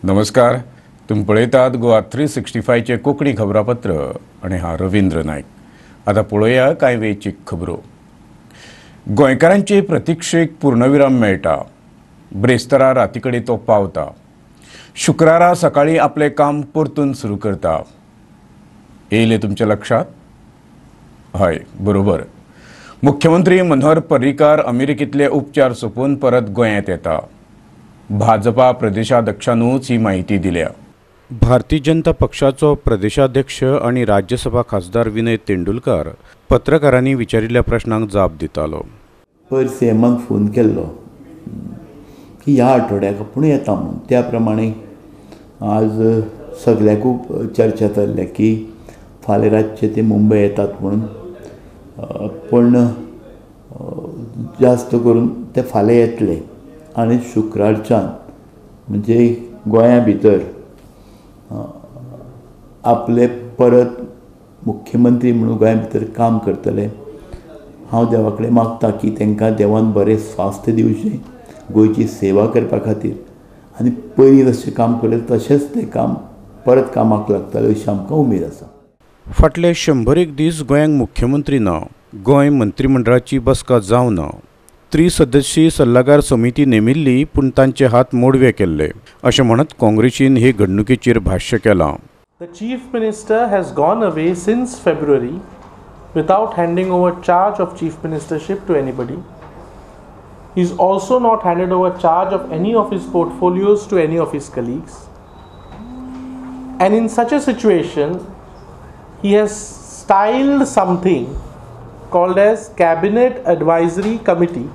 नमस्कार, तुम्ही पळयतात गोवा 365 चे कोंकणी खबरापत्र आणि हा रवींद्र नाईक। आता पळोवया कांय वेळची खबरो। गोंयकारांचे प्रतीक्षेक पूर्णविराम मेळटा। ब्रेस्तारा रातीकडे तो पावता। शुक्रारा सकाळी आपले काम परतून सुरू करता। येयले तुमच्या लक्षात? हय, बरोबर। मुख्यमंत्री मनोहर पर्रीकार अमेरिकेतले उपचार सोंपोवन परत गोंयांत येता। भाजपा प्रदेशाध्यक्षानूच ही माहिती दिल्या। भारतीय जनता पक्षाचो प्रदेशाध्यक्ष आणि राज्यसभा खासदार विनय तेंडुलकर पत्रकारांनी विचारिल्ल्या प्रश्नांक जाप दितालो। सीएमाक फोन केल्लो की ह्या आठवड्याक आपूण येता म्हणून। त्या प्रमाणे आज सगळ्याकूच चर्चा चल्ल्या की फाल्यां रातचे ते मुंबय येतात म्हणून, पण जास्त करून ते फाल्यां येतले आनी शुक्रारच्यान म्हणजे गोंया भितर आपले परत मुख्यमंत्री म्हणून गोंया भितर काम करतले। हांव देवा कडेन मागता की तांकां देवान बरें स्वास्थ्य दिवचें गोंयची सेवा करपा खातीर, आनी पयलीं जशें काम केलें तशेंच तें काम परत कामाक लागतलें अशी आमकां उमेद आसा। फाटले 101 दीस गोंयांक मुख्यमंत्री ना। गोंय मंत्रिमंडळाची बसका जावना। त्रिसदस्यीय सल्लागार समिती नेमिल्ली, पूण तांचे हात मोडवे केल्ले अशें म्हणत काँग्रेसीन हे घडणुकेचेर भाष्य केलां। The Chief Minister has gone away since February without handing over charge of Chief Ministership to anybody. He's also not handed over charge of any of his portfolios to any of his colleagues. And in such a situation, he has styled something called as Cabinet Advisory Committee,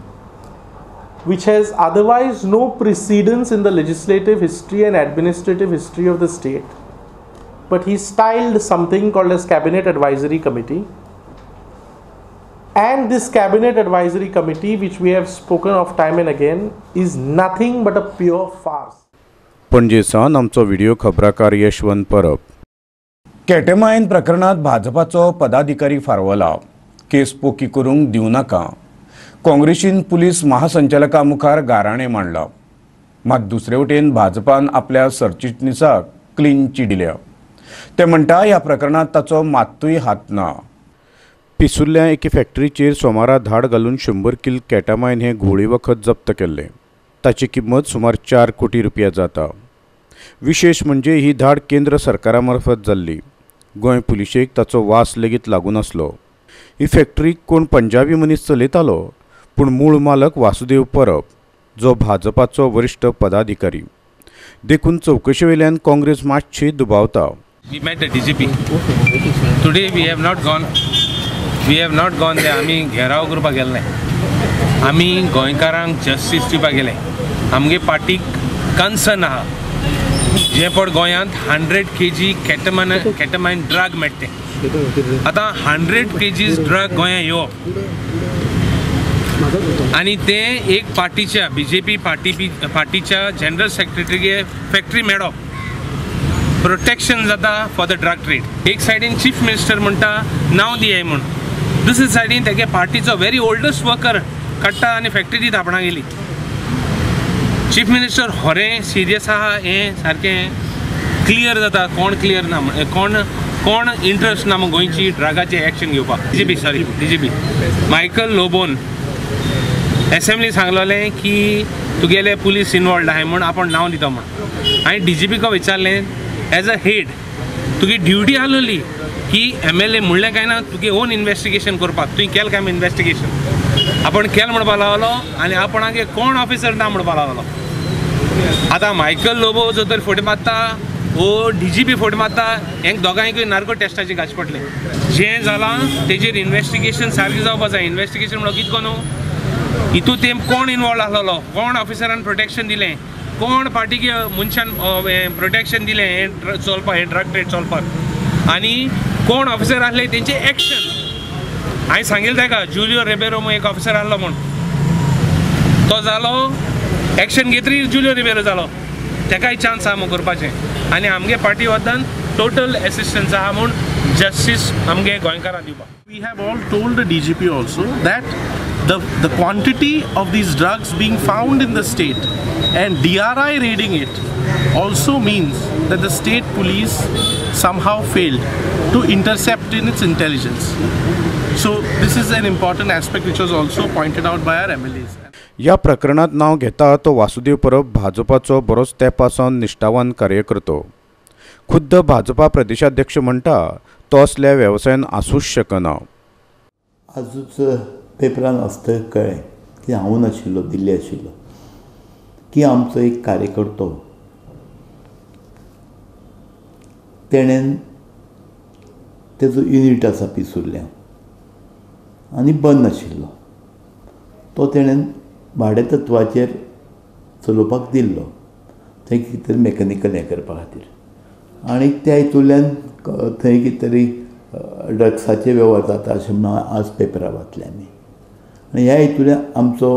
which has otherwise no precedence in the legislative history and administrative history of the state. But he styled something called as Cabinet Advisory Committee. And this Cabinet Advisory Committee, which we have spoken of time and again, is nothing but a pure farce. पणजेसान आमचो video खबराकार Yashwant Parab. केटेमायन प्रकरणात भाजपाचो पदाधिकारी फारवला। केस poke करूंक दिवं नाका। काँग्रेसीन police महासंचालका मुखार गाराणें मांडला। मात दुसरे वटेन भाजपान आपल्या सरचिटणीसाक क्लीन चिट दिल्या। ते म्हणटा ह्या प्रकरणात ताचो मात्तूय हात ना। पिसुल्ल्या एके फॅक्टरीचेर सोमारा धाड घालून 100 किल केटामायन हे घोळी वखद जप्त केल्ले। ताची किंमत सुमार 4 कोटी रुपया जाता। विशेष म्हणजे ही धाड केंद्र सरकारा मार्फत जाल्ली। गोंय पुलिशेक ताचो वास लेगीत लागून आसलो। ही फॅक्टरी कोण पंजाबी मनीस चलयतालो, पूण मूळ मालक वासुदेव परब, जो भाजपाचो वरिष्ठ पदाधिकारी। देखून चौकशे वेल्यान काँग्रेस मातशी दुबावता। We met the DGP. Today we have not gone there. आमी घेराव करपाक गेल्ले। आमी गोंयकारांक जस्टीस दिवपाक गेले। आमगे पार्टीक कन्सर्न आहा जे पड गोंयांत 100 kg केटामायन ड्रग मेळटे। आता 100 kg ड्रग गोंया येवप आणि ते एक पार्टीच्या बीजेपी पार्टीच्या जनरल सेक्रेटरीगे फॅक्टरी मेळप, प्रोटेक्शन जाता फॉर द ड्रग ट्रेड। एक सायडीन चीफ मिनिस्टर म्हणटा नांव दियाय म्हूण, दुसरे सायडीन तेगे पार्टीचो व्हेरी ओल्डस्ट वर्कर काडटा आनी फॅक्टरी धापणाक गेली। चीफ मिनिस्टर होरें सिरियस आहा हें सारकें क्लियर जाता कोण क्लियर ना, कोण इंट्रस्ट ना गोंयची ड्रगाचें एक्शन घेवपाक। डीजीपी मायकल लोबोन असेंब्ली सांगलोलें की तुगेले पुलीस इनवॉल्ड आहाय म्हूण आपण नांव दिता म्हूण। हांवें डीजीपी को विचारलें एज अ हेड तुगे ड्युटी आसलोली की MLA म्हणलें काय ना तुगे ओन इन्वेस्टिगेशन करपाक, तुवें केलें काय इन्वेस्टिगेशन? आपण केलें म्हणपा लागलो आनी आपणागे कोण ऑफिसर ना म्हणपा लागलो। आतां मायकल लोबो जो तर फुडें मारता वो डीजीपी फुडें मारता, हेंक दोगांयकूय नार्को टेस्टाची गाच पडलें। जें जालां तेजेर इन्वेस्टिगेशन सारकें जावपा जाय। इन्वेस्टिगेशन म्हणल्यार कितको न्हू, हितून तें कोण इनवॉल्व आसलेलो, कोण ऑफिसरान प्रोटेक्शन दिलें, कोण पार्टीके मनशान प्रोटेक्शन दिलें हें चलपाक, हें ड्रग ट्रेड चलपाक, आनी कोण ऑफिसर आसले तेंचे एक्शन। हांवें सांगिल्लें ताका जुलियो रिबेरो म्हूण एक ऑफिसर आसलो म्हूण, तो जालो एक्शन घेतरी जुलियो रिबेरो जालो, तेकाय चान्स आहा म्हूण करपाचें। आनी आमगे पार्टी वतन टोटल एसिस्टन्स आहा म्हूण जस्टीस आमगे गोंयकारांक दिवपाक। We have all told the DGP also that the quantity of these drugs being found in the state and DRI raiding it also means that the state police somehow failed to intercept in its intelligence. So this is an important aspect which was also pointed out by our MLAs. या प्रकरणात नाव घेता तो वासुदेव परब भाजपाचो बरोच तेंपासून निश्ठावान कार्यकर्तो. खुद्द भाजपा प्रदेशाध्यक्ष म्हणटा तो असल्या व्यवसायान आसूच शकना. आजूच पेपरान आसता कळ्ळें की हांव नाशिल्लो, दिल्ली आशिल्लो, की आमचो एक कार्यकर्तो तेणेन तेजो युनिट आसा पिसुल्ल्या आनी बंद नाशिल्लो, तो तेणेन भाडेतत्वाचेर चलोवपाक दिल्लो थंय कितें तरी मेकॅनिकल हें करपा खातीर. आनी त्या हितूंतल्यान थंय कितें तरी ड्रग्साचे वेव्हार जाता अशें म्हणून आज पेपरार वाचलें आमी. आनी ह्या हितूंतल्यान आमचो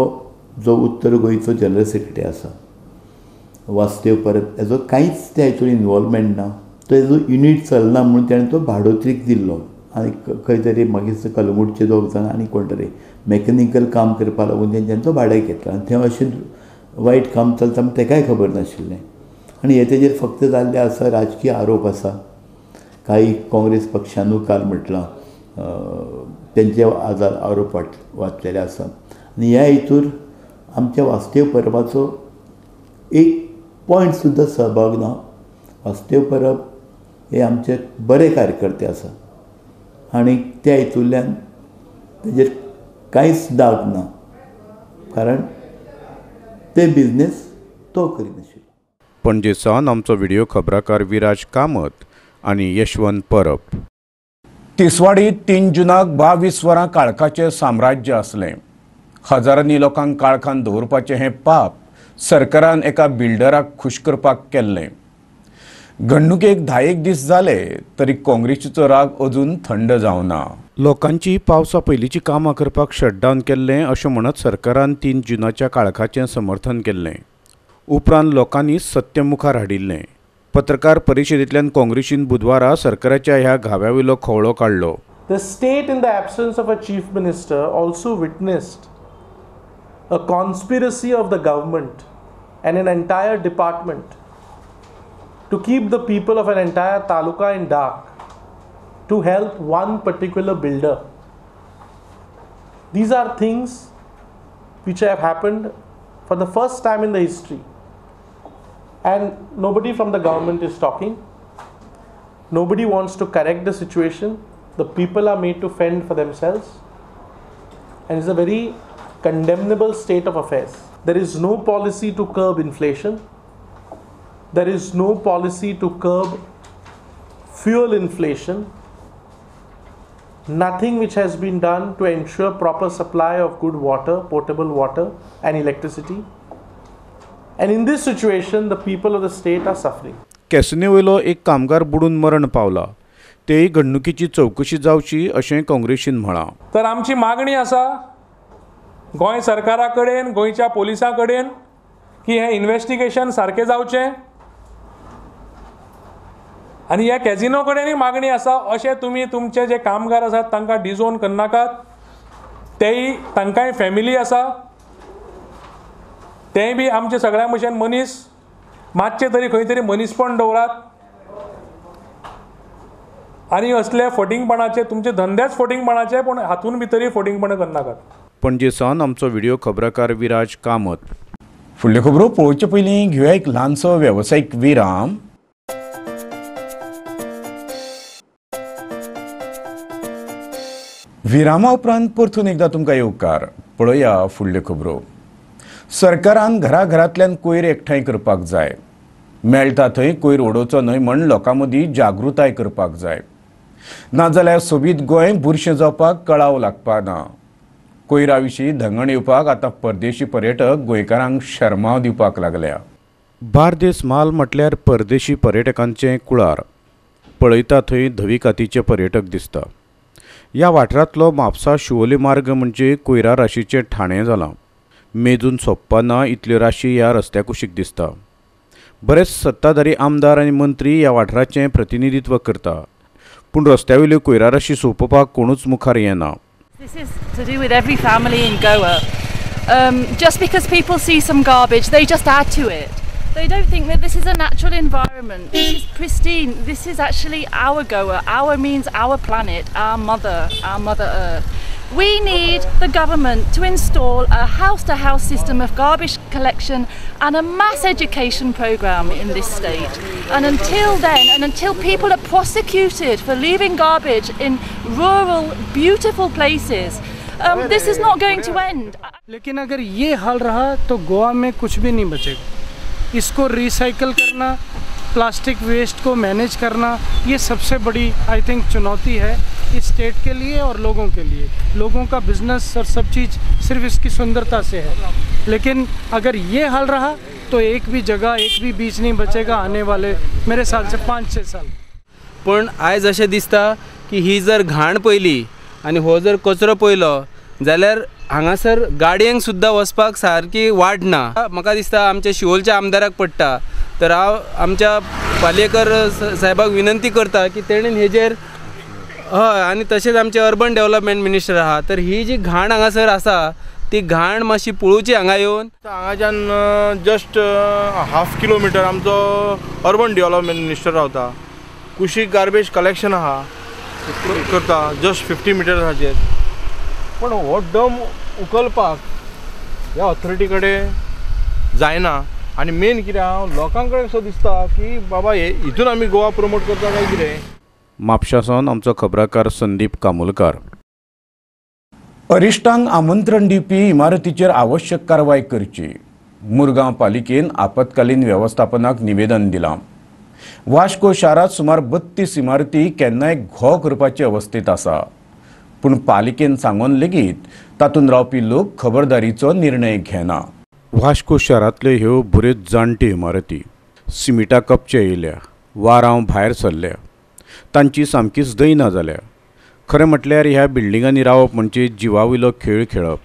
जो उत्तर गोंयचो जनरल सेक्रेटरी आसा वासुदेव परब, हेजो कांयच त्या हितून इनवॉल्वमेंट ना. तो हेजो युनिट चलना म्हणून ताणें तो भाडोत्रीक दिल्लो आनी खंय तरी मागीर कलंगूटचे दोग जाण आनी कोण तरी मेकॅनिकल काम करपा लागून तेंच्यानी तो भाड्याक घेतला. आनी थंय अशें वायट काम चलता म्हण तेकाय खबर नाशिल्लें. आनी हे तेजेर फक्त जाल्लें आसा राजकीय आरोप आसा. काही काँग्रेस पक्षानूय काल म्हटलां तेंचे आरोप वाचलेले आसा. आनी ह्या हितूर आमच्या वासुदेव परबाचो एक पॉयंट सुद्दां सहभाग ना. वासुदेव परब हे आमचे बरे कार्यकर्ते आसा आनी त्या हितूंतल्यान तेजेर कांयच दाग ना, कारण ते बिझनेस तो करिनाशिल्लो. पणजेसान आमचो व्हिडिओ खबराकार विराज कामत आनी यशवंत परब. तिसवाडीत 3 जुनाक 22 वरां काळखाचें साम्राज्य आसलें. हजारांनी लोकांक काळखान दवरपाचें हें पाप सरकारान एका बिल्डराक खूश करपाक केल्लें. घडणुकेक 10 दीस जाले तरी काँग्रेसीचो राग अजून थंड जावना. लोकांची पावसा पयलींची कामां करपाक शटडावन केल्लें अशें म्हणत सरकारान 3 जुनाच्या काळखाचें समर्थन केल्लें. उपरांत लोकांनी सत्य मुखार हाडिल्लें. पत्रकार परिशदेंतल्यान काँग्रेसीन बुधवारा सरकाराच्या ह्या घाव्यावयलो खवळो काडलो. The state, in the absence of a chief minister, also witnessed a conspiracy of the government and an entire department to keep the people of an entire taluka in dark to help one particular builder. These are things which have happened for the first time in the history, and nobody from the government is talking. Nobody wants to correct the situation. The people are made to fend for themselves, and it's a very condemnable state of affairs. There is no policy to curb inflation. There is no policy to curb fuel inflation. Nothing which has been done to ensure proper supply of good water, potable water and electricity. And in this situation, the people of the state are suffering. केसनेवयलो एक कामगार बुडून मरण पावला. तेय घडणुकेची चौकशी जावची अशें काँग्रेसीन म्हळां. तर आमची मागणी आसा गोंय सरकारा कडेन, गोंयच्या पोलिसां कडेन की हें इन्व्हेस्टिगेशन सारकें जावचें. आनी ह्या कॅझिनो कडेनय मागणी आसा अशें तुमी तुमचे जे कामगार आसात तांकां डिजोन करनाकात. तेय तांकांय फॅमिली आसा, तेय बी आमचे सगळ्या भशेन मनीस. मातशें तरी खंय तरी मनीसपण दवरात. आनी असले फटींगपणाचे तुमचे धंदेच फटींगपणाचे, पूण हातून भितरय फटींगपणां करनाकात. पणजेसान आमचो व्हिडिओ खबराकार विराज कामत. फुडल्यो खबरो पळोवचे पयलीं घेवया एक ल्हानसो वेवसायीक विराम. विरामा उपरांत परतून एकदां तुमकां येवकार. पळोवया फुडल्यो खबरो. सरकारान घरांतल्यान कोयर एकठांय करपाक जाय. मेळटा थंय कोयर उडोवचो न्हय म्हण लोकां मदीं जागृताय करपाक जाय. नाजाल्यार सोबीत गोंय बुरशें जावपाक कळाव लागपा ना. कोयरा विशीं धंगण येवपाक आतां परदेशी पर्यटक गोंयकारांक शर्माव दिवपाक लागल्या. बार्देस माल म्हटल्यार परदेशी पर्यटकांचें कुळार. पळयता थंय धवी कातीचे पर्यटक दिसता. ह्या वाठारांतलो म्हापसा शिवोले मार्ग म्हणजे कोयरा राशीचें ठाणें जालां. मेजून सोंपपा ना इतल्यो राशी ह्या रस्त्या कुशीक दिसता. बरेच सत्ताधारी आमदार आनी मंत्री ह्या वाठाराचें प्रतिनिधित्व करता, पूण रस्त्यावयल्यो कोयरा राशी सोंपोवपाक कोणूच मुखार येना. This is to do with every family in Goa. Just because people see some garbage, they just add to it. They don't think that this is a natural environment. This is pristine. This is actually our Goa. Our means our planet, our Mother Earth. We need the government to install a house-to-house system of garbage collection and a mass education program in this state. And until then, and until people are prosecuted for leaving garbage in rural, beautiful places, this is not going to end. लेकिन अगर ये हाल रहा तो गोवा में कुछ भी नहीं बचेगा। इसको रिसाइकल करना, प्लास्टिक वेस्ट को मैनेज करना, ये सबसे बड़ी आई थिंक चुनौती है इस स्टेट के लिए और लोगों के लिए। लोगों का बिजनेस और सब चीज़ सिर्फ इसकी सुंदरता से है, लेकिन अगर ये हाल रहा तो एक भी जगह, एक भी बीच नहीं बचेगा आने वाले मेरे साल से 5-6 साल। पण आयज अशें दिसता की ही जर घाण पयली आनी हो जर कचरो पयलो जाल्यार हांगासर गाडयांक सुद्दां वचपाक सारकी वाट ना। म्हाका दिसता आमच्या शिवोलच्या आमदाराक पडटा, तर हांव आमच्या पालयेकर साहेबाक विनंती करता की तेणेन हेजेर हय, आनी तशेंच आमचे अर्बन डेव्हलपमेंट मिनिस्टर आहा, तर ही जी घाण हांगासर आसा ती घाण मातशी पळोवची हांगा येवन। हांगाच्यान जस्ट हाफ किलोमिटर आमचो अर्बन डेव्हलपमेंट मिनिस्टर रावता। कुशीक गार्बेज कलेक्शन आहा करता जस्ट 50 मिटर्साचेर, पण हो डम उखलपाक ह्या ऑथॉरिटी कडेन जायना। आनी मेन कितें हांव लोकां कडेन असो दिसता की बाबा हितून आमी गोवा प्रमोट करता काय कितें। म्हापशासावन आमचो खबराकार संदीप कामोलकार। अरिश्टांक आमंत्रण दिवपी इमारतीचेर आवश्यक कारवाय करची, मुरगांव पालिकेन आपतकालीन व्यवस्थापनाक निवेदन दिलां। वास्को शारांत सुमार 32 इमारती केन्नाय घो करपाचे अवस्थेत आसा, पूण पालिकेन सांगून लेगीत तातूंत रावपी लोक खबरदारीचो निर्णय घेना। वास्को शारांतल्यो ह्यो बऱ्योच जाणट्यो इमारती सिमिटा कपचे येयल्या, वारांव भायर सरल्या, तांची सामकीच दयना जाल्या। खरें म्हटल्यार ह्या बिल्डिंगांनी रावप म्हणजे जिवावयलो खेळ खेळप।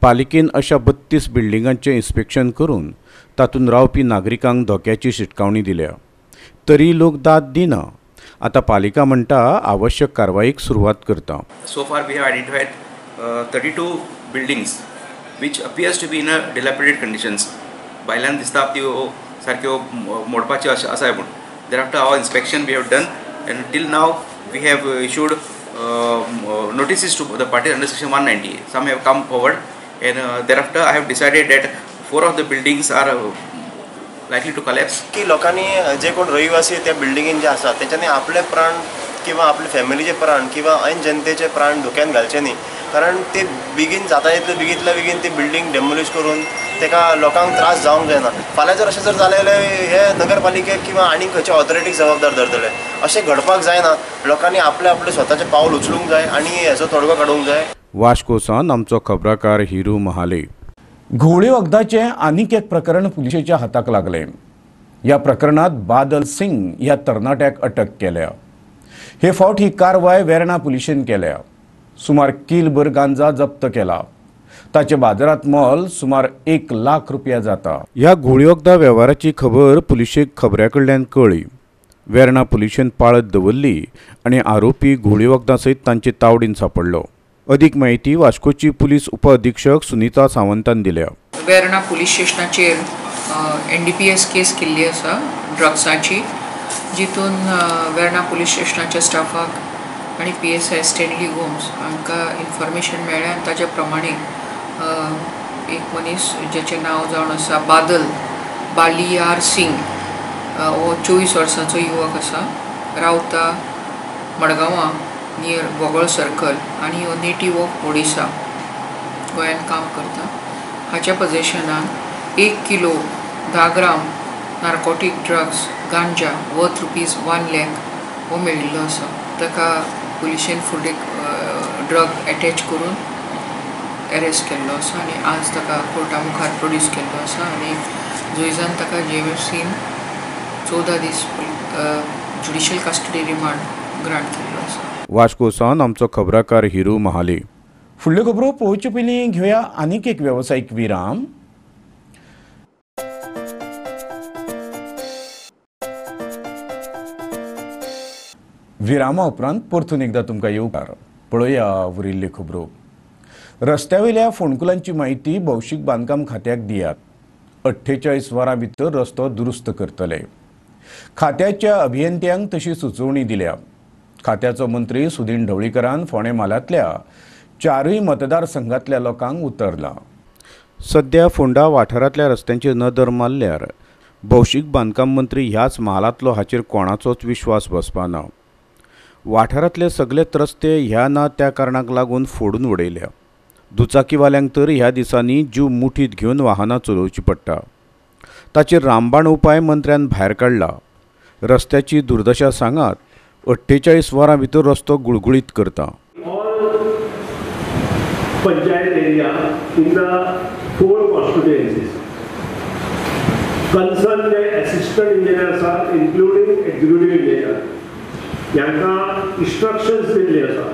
पालिकेन अशा 32 बिल्डिंगांचें इन्स्पेक्शन करून तातूंत रावपी नागरिकांक धोक्याची शिटकावणी दिल्या, तरी लोक दाद दिना। आता पालिका म्हणटा आवश्यक कारवाईक सुरवात करता। So far we have identified 32 buildings which appears to be in a dilapidated conditions. Bailan दिसता त्यो सारक्यो मोडपाच्यो आसाय म्हूण। Thereafter our inspection we have done and till now we have issued notices to the parties under section 190. Some have come forward and thereafter I have decided that 4 of the buildings are likely to collapse. की लोकांनी जे कोण रहिवासी त्या बिल्डिंगेन जे आसा त्याच्यानी आपले प्राण किंवा आपले फॅमिलीचे प्राण किंवा ऐन जनतेचे प्राण धोक्यान घालचे न्ही, कारण ते बेगीन जाता येतले बेगीन ती बिल्डिंग डेमोलिश करून तेका लोकांक त्रास जावंक जायना। फाल्यां जर अशें जर जालें जाल्यार हे नगरपालिकेक किंवा आनी खंयच्या ऑथॉरिटीक जबाबदार धरतले। अशें घडपाक जायना, लोकांनी आपले स्वताचे पावल उचलूंक जाय आनी हेचो तोडगो काडूंक जाय। वास्कोसान आमचो खबराकार हिरू महाले। घोवळे वखदाचे आनीक एक प्रकरण पुलिशेच्या हाताक लागले। ह्या प्रकरणात बादल सिंग ह्या तरणाट्याक अटक केल्या। हे फावट ही कारवाय वेर्णा पुलिशेन केल्या। सुमार किलभर गांजा जप्त केला। ताचे बाजारात मोल सुमार 1 लाख रुपया जाता। ह्या घोळी वखदा वेव्हाराची खबर पुलिशेक खबऱ्याकडल्यान कळ्ळी। वेर्णा पुलिशेन पाळत दवरली आनी आरोपी घोळी वखदा सयत तांचे तावडीन सापडलो। अधिक माहिती वास्कोची पुलीस उपअधीक्षक सुनीता सावंतान दिल्या। वेर्णा पुलीस स्टेशनाचेर NDPS केस केल्ली आसा ड्रग्साची, जितून वेर्णा पुलीस स्टेशनाच्या स्टाफाक आनी PSI स्टेनली गोम्स हांकां इन्फॉर्मेशन मेळ्ळें आनी ताचे प्रमाणे एक मनीस जेचें नांव जावन आसा बालियार सिंग, हो 24 वर्सांचो युवक आसा, रावता मडगांवां नियर वोगळ सर्कल आनी हो नेटीव ऑफ ओडिसा गोंयान काम करता। हाच्या पोजेशनान 1 किलो 10 ग्राम नार्कोटीक ड्रग्स गांजा वर्थ ₹1 लाख हो मेळिल्लो आसा। ताका पुलिशेन फुडें ड्रग अटॅच करून अरेस्ट केल्लो आसा आनी आज ताका कोर्टा मुखार प्रोड्यूस केल्लो आसा आनी जुइजान ताका JMFCन 14 दीस ज्युडिशियल कस्टडी रिमांड ग्रांट केल्लो आसा। वास्कोसान आमचो खबराकार हिरू महाले। फुडल्यो खबरो पळोवचे पयलीं घेवया आनीक एक वेवसायीक विराम। विरामा उपरांत परतून एकदा तुमकां येवकार। पळोवया उरिल्ल्यो खबरो. रस्त्यावयल्या फोंडकुलांची माहिती भौशीक बांदकाम खात्याक दियात. 48 वरां भितर रस्तो दुरुस्त करतले. खात्याच्या अभियंत्यांक तशी सुचोवणी दिल्या. खात्याचो मंत्री सुदीन ढवळीकरान फोंडे म्हालांतल्या 4 मतदारसंघांतल्या लोकांक उतरला. सध्या फोंडा वाठारांतल्या रस्त्यांचेर नदर मारल्यार भौशीक बांदकाम मंत्री ह्याच म्हालांतलो हाचेर कोणाचोच विश्वास बसपाना. वाठारांतले सगळेच रस्ते ह्या ना त्या कारणाक लागून फोडून उडयल्या. दुचाकीवाल्यांक तर ह्या दिसांनी जीव मुठीत घेवन वाहनां चलोवची पडटा. ताचेर रामबाण उपाय मंत्र्यान भायर काडला. रस्त्याची दुर्दशा सांगात 48 वरां भितर रस्तो गुळगुळीत करता. Panchayat area in the 4 constituencies. Concerned assistant engineers are including executive engineer. यांना instructions दिले असतात.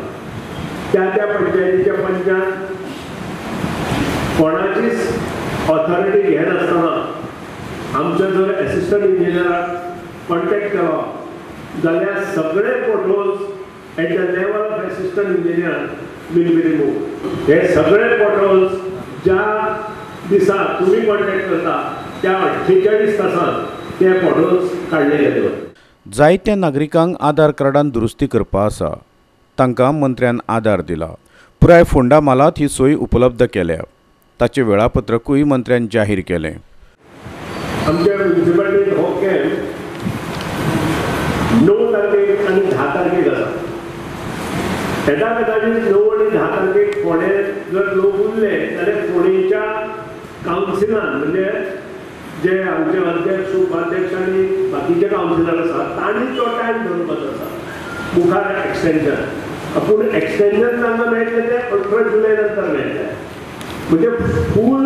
त्या पंचायतीच्या पंचायत कोणाचीच ऑथॉरिटी घेत असताना आमच्या जर असिस्टंट इंजिनियराक कॉन्टॅक्ट केलो जाल्यार सगळे portals at the level of assistant engineer will be removed. हे सगळे पोर्टल्स ज्या दिसा तुम्ही कॉन्टॅक्ट करता त्या 48 तासांत ते पोर्टल्स काडले गेले. जायत्या नागरिकांक आधार कार्डान दुरुस्ती करपा आसा. तांकां मंत्र्यान आधार दिला. पुराय फोंडा म्हालांत ही सोय उपलब्ध केल्या. ताचे वेळापत्रकूय मंत्र्यान जाहीर केलें. आमच्या म्युनिसिपालिटींत हो कॅम्प 9 तारखेक आनी 10 तारखेक आसा. येता कदाचित 9 आणि 10 तारखेक फोंडे जर लोक उरले जाल्यार फोंडेच्या कावन्सिलान म्हणजे जे आमचे अध्यक्ष उपाध्यक्ष आनी बाकीचे कावन्सिलर आसात तांणी तो टायम दवरपाचो आसा मुखार एक्सटेंशन. पूण एक्सटेंशन तांकां मेळटलें तें 18 जुलय नंतर मेळटलें. म्हणजे फूल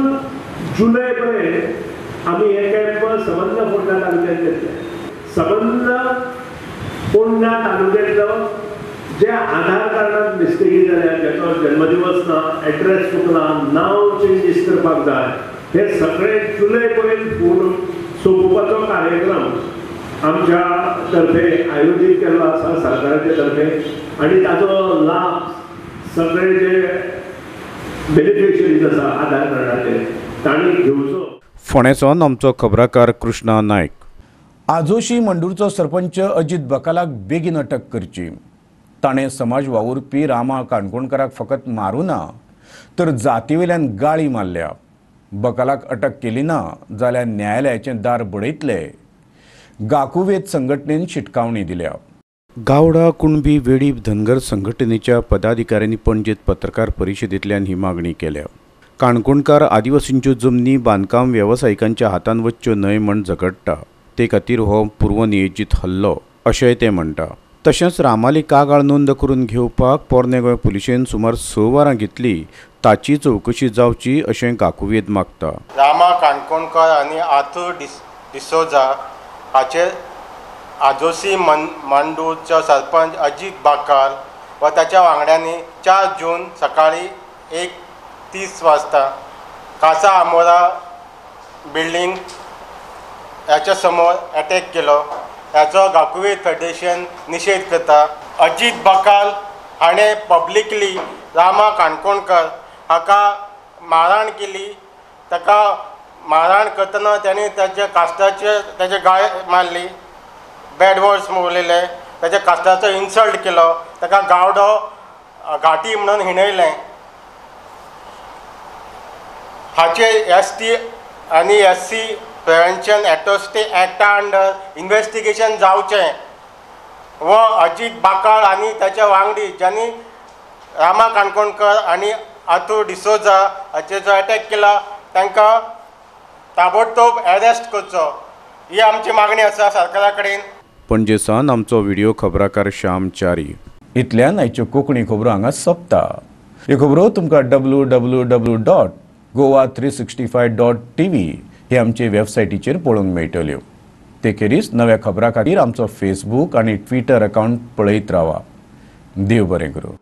जुलय पर्यंत आमी हे कॅम्प सबंद फोंडा तालुक्यांत घेतले. सबंद फोंडा तालुक्यांतलो जे आधार कार्डात मिस्टेकी जाल्या ज्याचो जन्मदिवस ना एड्रेस चुकला नांव चेंजीस करपाक जाय हे सगळे जुलय पर्यंत पूर्ण सोंपोवपाचो कार्यक्रम आमच्या तर्फे आयोजीत केल्लो आसा सरकाराचे तर्फे. आनी ताचो लाभ सगळे जे बेनिफिशरीज आसा आधार कार्डाचे तांणी घेवचो. फोंडेचो आमचो खबराकार कृष्णा नायक. आजोशी मंडूरचो सरपंच अजित बकालाक बेगीन अटक करची. ताणें समाज वावुरपी रामा काणकोणकाराक फकत मारूं ना तर जातीवेल्यान गाळी मारल्या. बकालाक अटक केली ना जाल्यार न्यायालयाचें दार बडयतले. गाकुवेद संघटनेन शिटकावणी दिल्या. गावडा कुणबी वेडीप धनगर संघटनेच्या पदाधिकाऱ्यांनी पणजेत पत्रकार परिशदेंतल्यान ही मागणी केल्या. काणकोणकार आदिवासींच्यो जमनी बांदकाम वेवसायिकांच्या हातान वच्च्यो न्हय म्हण झगडटा. ते खातीर हो पूर्वनियोजीत हल्लो अशेंय ते म्हणटा. तशेंच रामाली कागाळ नोंद करून घेवपाक पोरने गोंय पुलिशेन सुमार 6 वरां घेतली. ताची चवकशी जावची अशें गाकुवेद मागता. रामा काणकोणकार आनी आतू डिसोजा हाचे आजोसी मांडूरचो सरपंच अजित बाकाल व ताच्या वांगड्यांनी 4 जून सकाळी 1:30 वाजता कासा आमोरा बिल्डींग ह्याच्या समोर अटॅक केलो. ह्याचो गाकुवेद फेडरेशन निशेध करता. अजित बकाल हाणें पब्लिकली रामा काणकोणकर हाका मारहाण केली. ताका मारहाण करतना ताणें ताच्या कास्टाचे ताचे गाय मारली, बॅड वर्ड्स उलयले, ताच्या कास्टाचो इन्सल्ट केलो, ताका गावडो घाटी म्हणून हिणयलें. हाचे ST आनी SC प्रिव्हेंशन एट्रोसिटी एक्टा अंडर इन्व्हेस्टिगेशन जावचें व अजित बाकाळ आनी ताच्या वांगडी ज्यांनी रामा काणकोणकर आनी आतू डिसोजा हाचेर जो अटॅक केला तांकां ताबडतोब अरेस्ट करचो ही आमची मागणी आसा सरकारा कडेन. पणजेसान आमचो व्हिडिओ खबराकार श्याम च्यारी. इतल्यान आयच्यो कोंकणी खबरो हांगा सोंपता. ह्यो खबरो तुमकां www.goa365.tv हे आमचे वेबसायटीचेर पळोवंक मेळटल्यो. ते खेरीज नव्या खबरां खातीर आमचो फेसबूक आनी ट्विटर अकावंट पळयत रावा. देव बरें करूं.